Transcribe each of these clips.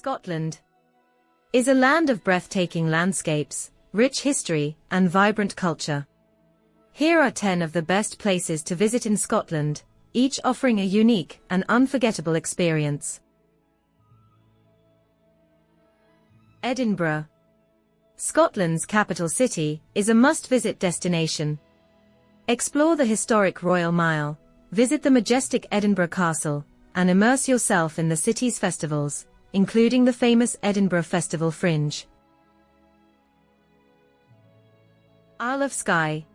Scotland is a land of breathtaking landscapes, rich history, and vibrant culture. Here are 10 of the best places to visit in Scotland, each offering a unique and unforgettable experience. Edinburgh. Scotland's capital city is a must-visit destination. Explore the historic Royal Mile, visit the majestic Edinburgh Castle, and immerse yourself in the city's festivals, including the famous Edinburgh Festival Fringe. Isle of Skye.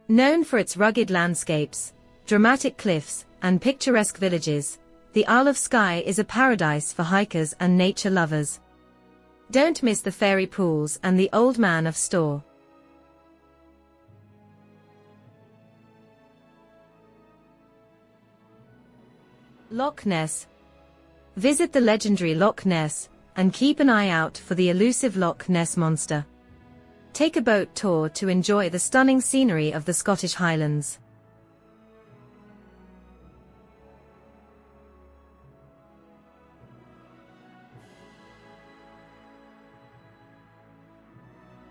Known for its rugged landscapes, dramatic cliffs, and picturesque villages, the Isle of Skye is a paradise for hikers and nature lovers. Don't miss the fairy pools and the Old Man of Storr. Loch Ness. Visit the legendary Loch Ness, and keep an eye out for the elusive Loch Ness Monster. Take a boat tour to enjoy the stunning scenery of the Scottish Highlands.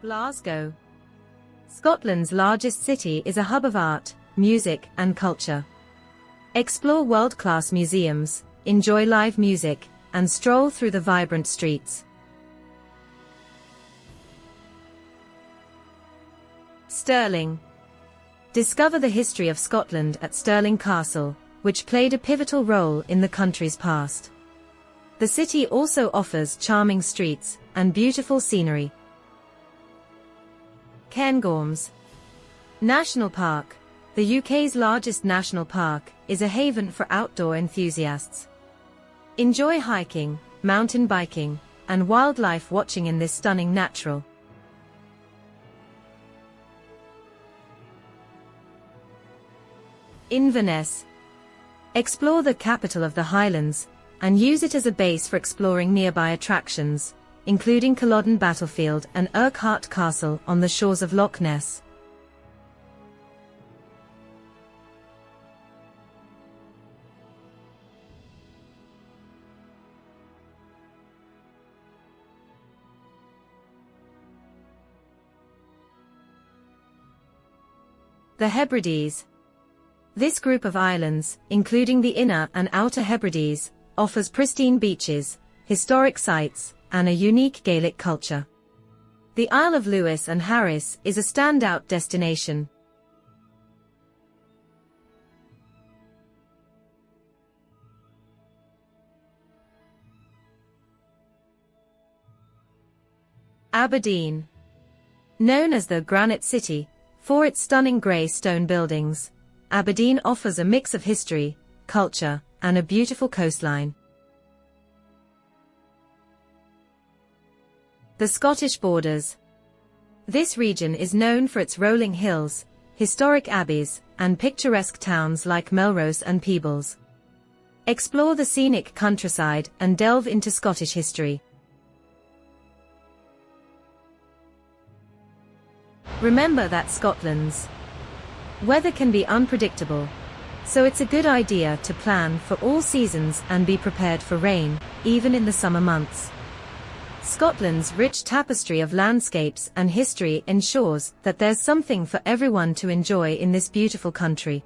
Glasgow. Scotland's largest city is a hub of art, music, and culture. Explore world-class museums, enjoy live music, and stroll through the vibrant streets. Stirling. Discover the history of Scotland at Stirling Castle, which played a pivotal role in the country's past. The city also offers charming streets and beautiful scenery. Cairngorms National Park. The UK's largest national park is a haven for outdoor enthusiasts. Enjoy hiking, mountain biking, and wildlife watching in this stunning natural. Inverness. Explore the capital of the Highlands, and use it as a base for exploring nearby attractions, including Culloden Battlefield and Urquhart Castle on the shores of Loch Ness. The Hebrides. This group of islands, including the Inner and Outer Hebrides, offers pristine beaches, historic sites, and a unique Gaelic culture. The Isle of Lewis and Harris is a standout destination. Aberdeen. Known as the Granite City for its stunning grey stone buildings, Aberdeen offers a mix of history, culture, and a beautiful coastline. The Scottish Borders. This region is known for its rolling hills, historic abbeys, and picturesque towns like Melrose and Peebles. Explore the scenic countryside and delve into Scottish history. Remember that Scotland's weather can be unpredictable, so it's a good idea to plan for all seasons and be prepared for rain, even in the summer months. Scotland's rich tapestry of landscapes and history ensures that there's something for everyone to enjoy in this beautiful country.